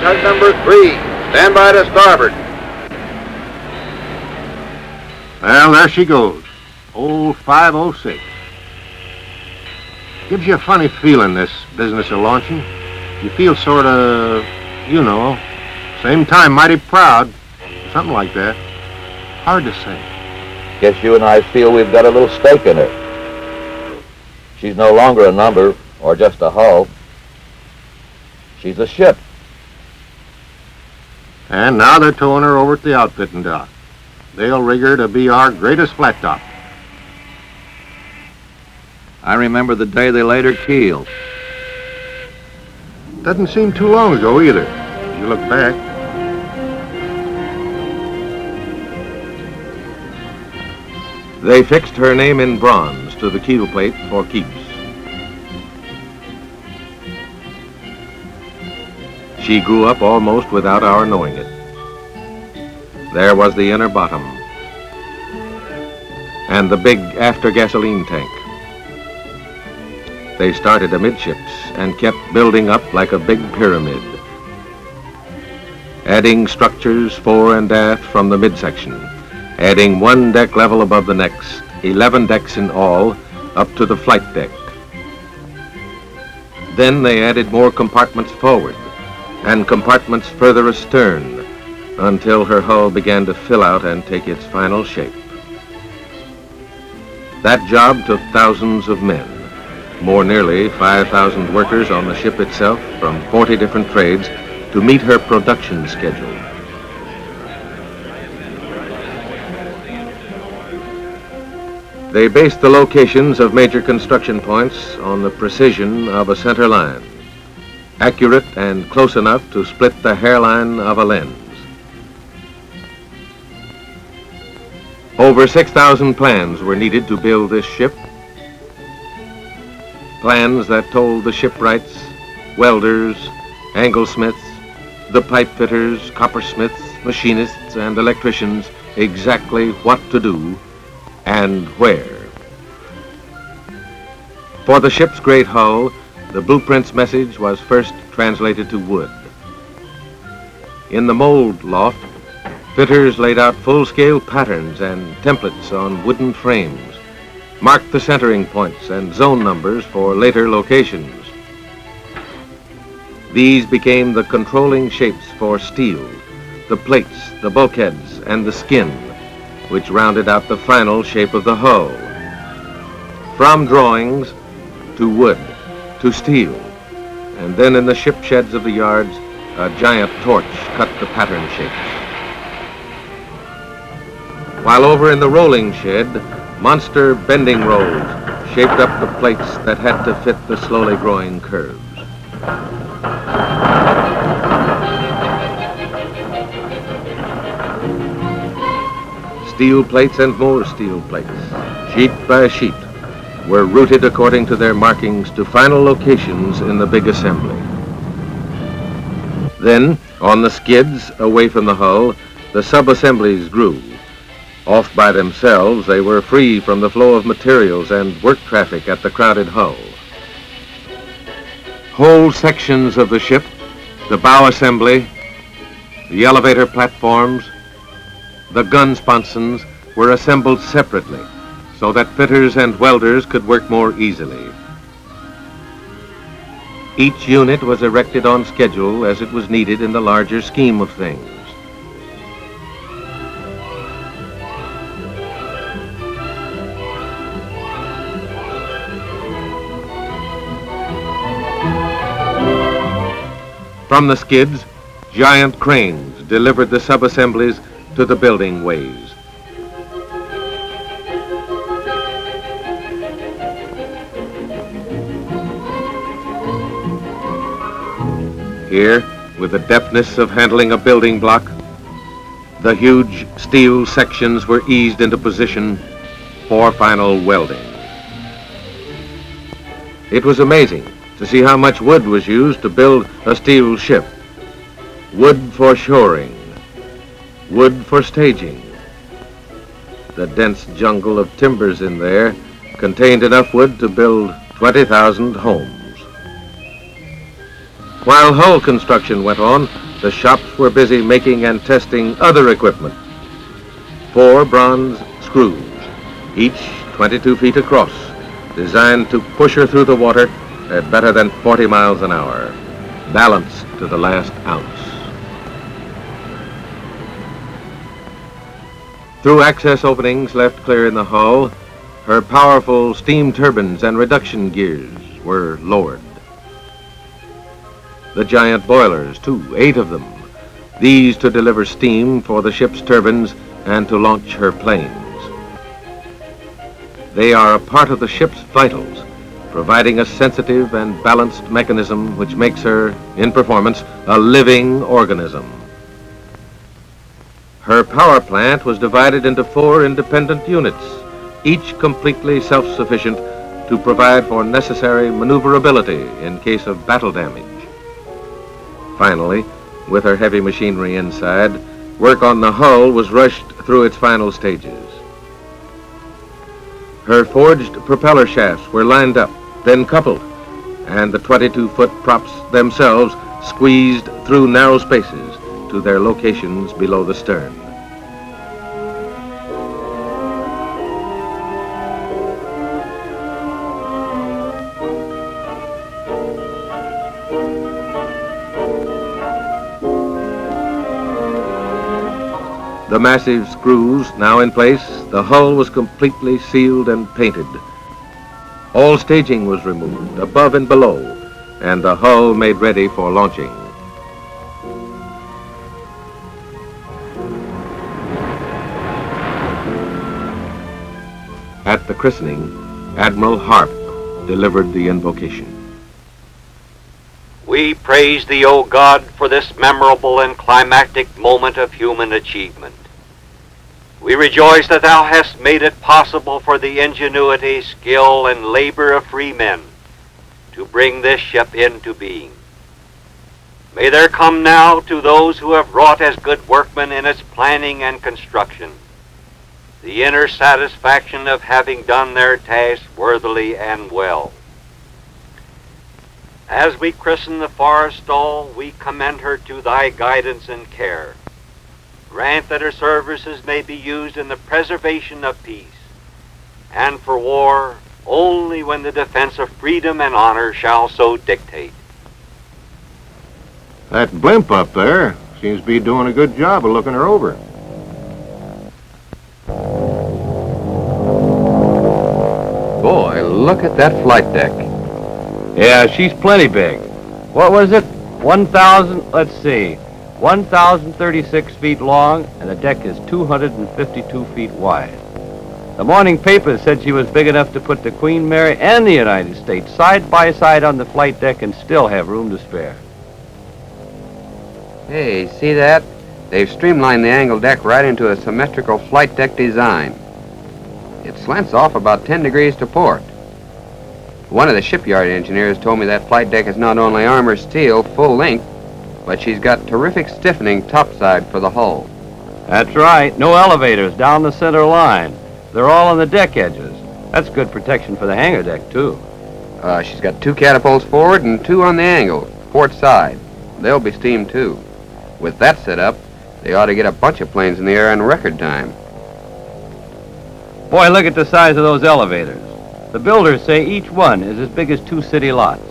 tug number 3. Stand by to starboard. Well, there she goes. Old 506. Gives you a funny feeling, this business of launching. You feel sort of, you know, same time mighty proud. Something like that. Hard to say. Guess you and I feel we've got a little stake in her. She's no longer a number or just a hull. She's a ship. And now they're towing her over at the outfitting dock. They'll rig her to be our greatest flat top. I remember the day they laid her keel. Doesn't seem too long ago either. You look back. They fixed her name in bronze to the keel plate for keeps. She grew up almost without our knowing it. There was the inner bottom and the big after gasoline tank. They started amidships and kept building up like a big pyramid, adding structures fore and aft from the midsection, adding one deck level above the next, 11 decks in all, up to the flight deck. Then they added more compartments forward and compartments further astern until her hull began to fill out and take its final shape. That job took thousands of men, more nearly 5,000 workers on the ship itself from 40 different trades to meet her production schedule. They based the locations of major construction points on the precision of a center line, accurate and close enough to split the hairline of a lens. Over 6,000 plans were needed to build this ship. Plans that told the shipwrights, welders, anglesmiths, the pipe fitters, coppersmiths, machinists, and electricians exactly what to do and where. For the ship's great hull, the blueprint's message was first translated to wood. In the mold loft, fitters laid out full-scale patterns and templates on wooden frames, marked the centering points and zone numbers for later locations. These became the controlling shapes for steel, the plates, the bulkheads, and the skin, which rounded out the final shape of the hull. From drawings to wood to steel, and then in the ship sheds of the yards, a giant torch cut the pattern shapes. While over in the rolling shed, monster bending rolls shaped up the plates that had to fit the slowly growing curves. Steel plates and more steel plates, sheet by sheet, were routed according to their markings to final locations in the big assembly. Then, on the skids away from the hull, the sub-assemblies grew. Off by themselves, they were free from the flow of materials and work traffic at the crowded hull. Whole sections of the ship, the bow assembly, the elevator platforms, the gun sponsons were assembled separately so that fitters and welders could work more easily. Each unit was erected on schedule as it was needed in the larger scheme of things. From the skids, giant cranes delivered the sub-assemblies to the building ways. Here, with the deftness of handling a building block, the huge steel sections were eased into position for final welding. It was amazing to see how much wood was used to build a steel ship. Wood for shoring, wood for staging. The dense jungle of timbers in there contained enough wood to build 20,000 homes. While hull construction went on, the shops were busy making and testing other equipment. 4 bronze screws, each 22 feet across, designed to push her through the water at better than 40 miles an hour, balanced to the last ounce. Through access openings left clear in the hull, her powerful steam turbines and reduction gears were lowered. The giant boilers, too, 8 of them, these to deliver steam for the ship's turbines and to launch her planes. They are a part of the ship's vitals, providing a sensitive and balanced mechanism which makes her, in performance, a living organism. Her power plant was divided into 4 independent units, each completely self-sufficient to provide for necessary maneuverability in case of battle damage. Finally, with her heavy machinery inside, work on the hull was rushed through its final stages. Her forged propeller shafts were lined up, then coupled, and the 22-foot props themselves squeezed through narrow spaces to their locations below the stern. The massive screws now in place, the hull was completely sealed and painted. All staging was removed, above and below, and the hull made ready for launching. At the christening, Admiral Harp delivered the invocation. We praise thee, O God, for this memorable and climactic moment of human achievement. We rejoice that thou hast made it possible for the ingenuity, skill, and labor of free men to bring this ship into being. May there come now to those who have wrought as good workmen in its planning and construction the inner satisfaction of having done their task worthily and well. As we christen the Forrestal, we commend her to thy guidance and care. Grant that her services may be used in the preservation of peace, and for war only when the defense of freedom and honor shall so dictate. That blimp up there seems to be doing a good job of looking her over. Boy, look at that flight deck. Yeah, she's plenty big. What was it? 1,036 feet long, and the deck is 252 feet wide. The morning papers said she was big enough to put the Queen Mary and the United States side by side on the flight deck and still have room to spare. Hey, see that? They've streamlined the angled deck right into a symmetrical flight deck design. It slants off about 10 degrees to port. One of the shipyard engineers told me that flight deck is not only armor steel, full length, but she's got terrific stiffening topside for the hull. That's right. No elevators down the center line. They're all on the deck edges. That's good protection for the hangar deck, too. She's got 2 catapults forward and 2 on the angle, port side. They'll be steamed, too. With that set up, they ought to get a bunch of planes in the air in record time. Boy, look at the size of those elevators. The builders say each one is as big as 2 city lots.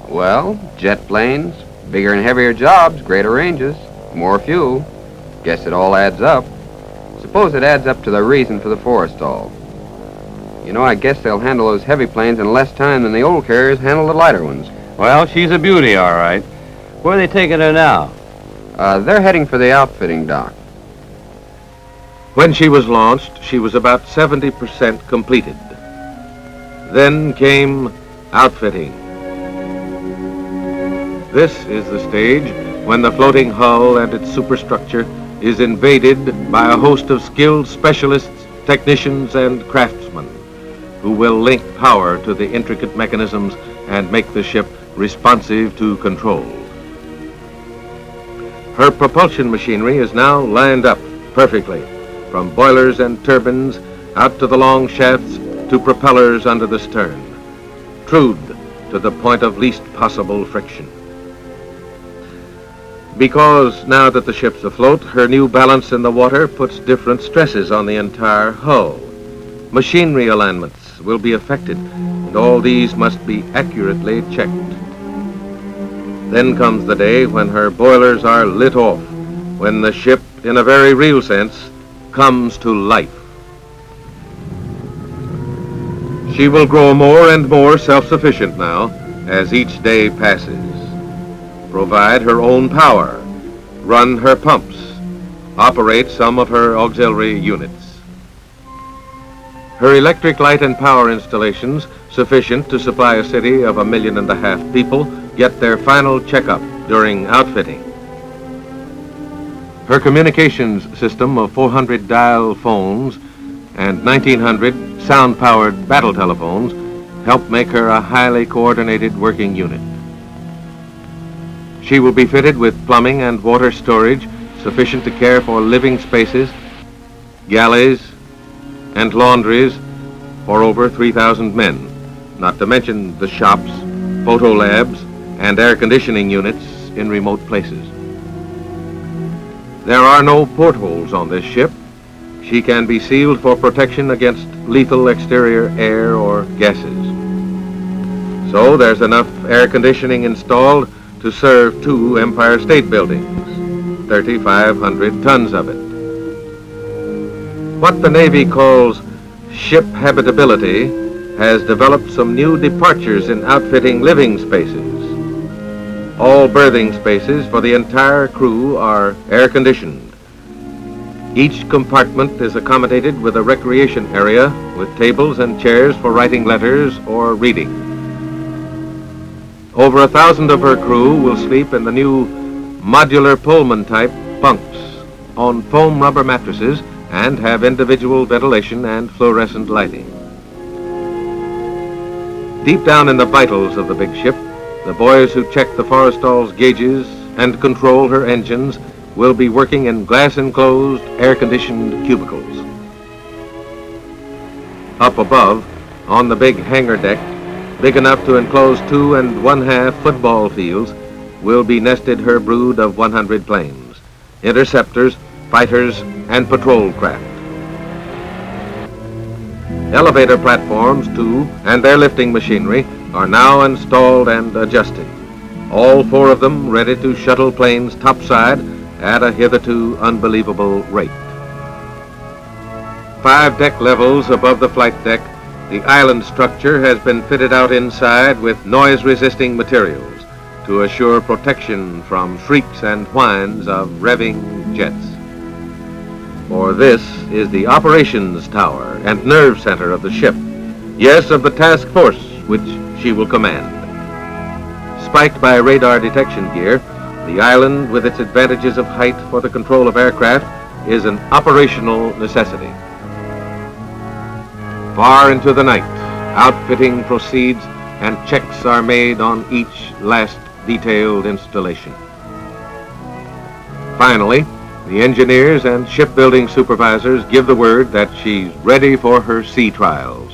Well, jet planes, bigger and heavier jobs, greater ranges, more fuel. Guess it all adds up. Suppose it adds up to the reason for the Forrestal. You know, I guess they'll handle those heavy planes in less time than the old carriers handle the lighter ones. Well, she's a beauty, all right. Where are they taking her now? They're heading for the outfitting dock. When she was launched, she was about 70% completed. Then came outfitting. This is the stage when the floating hull and its superstructure is invaded by a host of skilled specialists, technicians, and craftsmen who will link power to the intricate mechanisms and make the ship responsive to control. Her propulsion machinery is now lined up perfectly, from boilers and turbines out to the long shafts to propellers under the stern, trued to the point of least possible friction. Because now that the ship's afloat, her new balance in the water puts different stresses on the entire hull. Machinery alignments will be affected, and all these must be accurately checked. Then comes the day when her boilers are lit off, when the ship, in a very real sense, comes to life. She will grow more and more self-sufficient now as each day passes. Provide her own power, run her pumps, operate some of her auxiliary units. Her electric light and power installations, sufficient to supply a city of 1.5 million people, get their final checkup during outfitting. Her communications system of 400 dial phones and 1,900 sound-powered battle telephones help make her a highly coordinated working unit. She will be fitted with plumbing and water storage sufficient to care for living spaces, galleys, and laundries for over 3,000 men, not to mention the shops, photo labs, and air conditioning units in remote places. There are no portholes on this ship. She can be sealed for protection against lethal exterior air or gases. So there's enough air conditioning installed to serve 2 Empire State Buildings, 3,500 tons of it. What the Navy calls ship habitability has developed some new departures in outfitting living spaces. All berthing spaces for the entire crew are air-conditioned. Each compartment is accommodated with a recreation area with tables and chairs for writing letters or reading. Over 1,000 of her crew will sleep in the new modular Pullman-type bunks on foam rubber mattresses and have individual ventilation and fluorescent lighting. Deep down in the vitals of the big ship, the boys who check the Forrestal's gauges and control her engines will be working in glass-enclosed, air-conditioned cubicles. Up above, on the big hangar deck, big enough to enclose 2 1/2 football fields, will be nested her brood of 100 planes, interceptors, fighters, and patrol craft. Elevator platforms, too, and their lifting machinery are now installed and adjusted, all 4 of them ready to shuttle planes topside at a hitherto unbelievable rate. 5 deck levels above the flight deck, the island structure has been fitted out inside with noise-resisting materials to assure protection from shrieks and whines of revving jets. For this is the operations tower and nerve center of the ship, yes, of the task force which she will command. Spiked by radar detection gear, the island, with its advantages of height for the control of aircraft, is an operational necessity. Far into the night, outfitting proceeds and checks are made on each last detailed installation. Finally, the engineers and shipbuilding supervisors give the word that she's ready for her sea trials.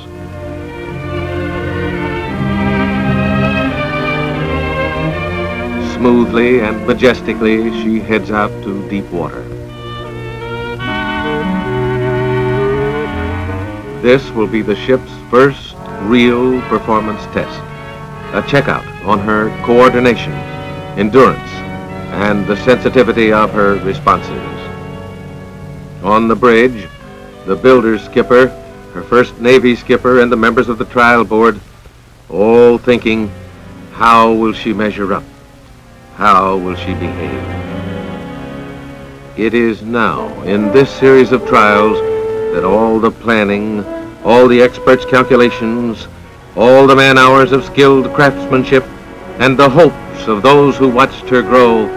Smoothly and majestically, she heads out to deep water. This will be the ship's first real performance test, a checkout on her coordination, endurance, and the sensitivity of her responses. On the bridge, the builder's skipper, her first Navy skipper, and the members of the trial board, all thinking, how will she measure up? How will she behave? It is now, in this series of trials, that all the planning, all the experts' calculations, all the man-hours of skilled craftsmanship, and the hopes of those who watched her grow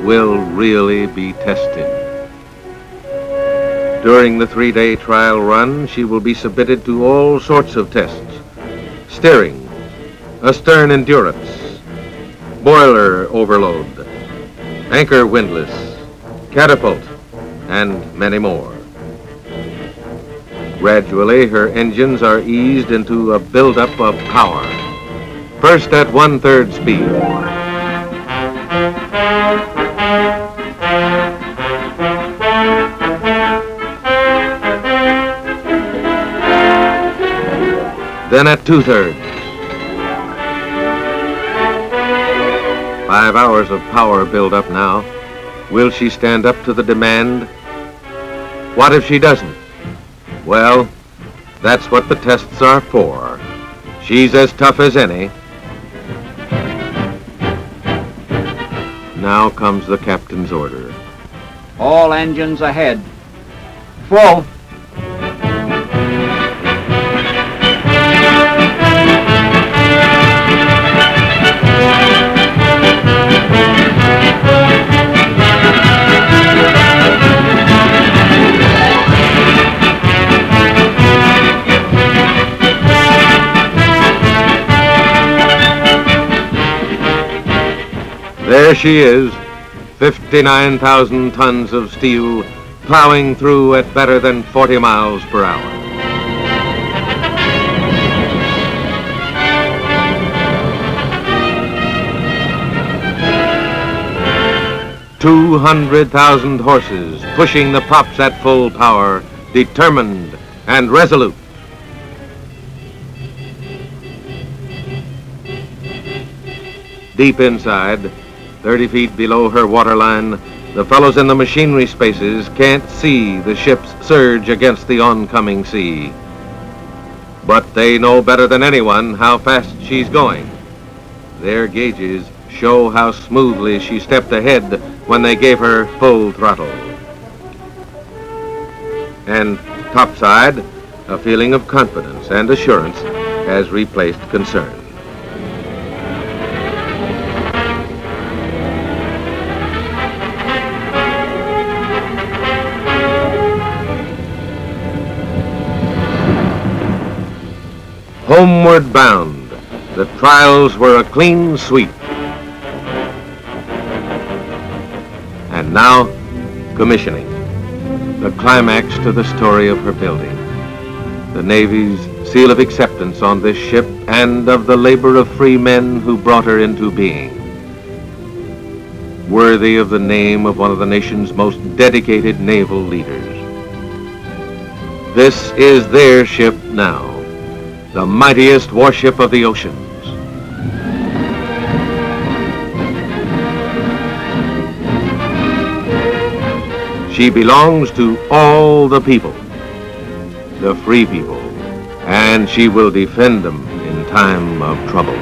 will really be tested. During the 3-day trial run, she will be submitted to all sorts of tests: steering, astern endurance, boiler overload, anchor windlass, catapult, and many more. Gradually, her engines are eased into a buildup of power, first at 1/3 speed. then at 2/3. 5 hours of power build up now. Will she stand up to the demand? What if she doesn't? Well, that's what the tests are for. She's as tough as any. Now comes the captain's order. All engines ahead. Full. There she is, 59,000 tons of steel plowing through at better than 40 miles per hour. "200,000 horses pushing the props at full power, determined and resolute." Deep inside, 30 feet below her waterline, the fellows in the machinery spaces can't see the ship's surge against the oncoming sea. But they know better than anyone how fast she's going. Their gauges show how smoothly she stepped ahead when they gave her full throttle. And topside, a feeling of confidence and assurance has replaced concern. Homeward bound, the trials were a clean sweep. And now, commissioning, the climax to the story of her building. The Navy's seal of acceptance on this ship and of the labor of free men who brought her into being. Worthy of the name of one of the nation's most dedicated naval leaders. This is their ship now, the mightiest warship of the oceans. She belongs to all the people, the free people, and she will defend them in time of trouble.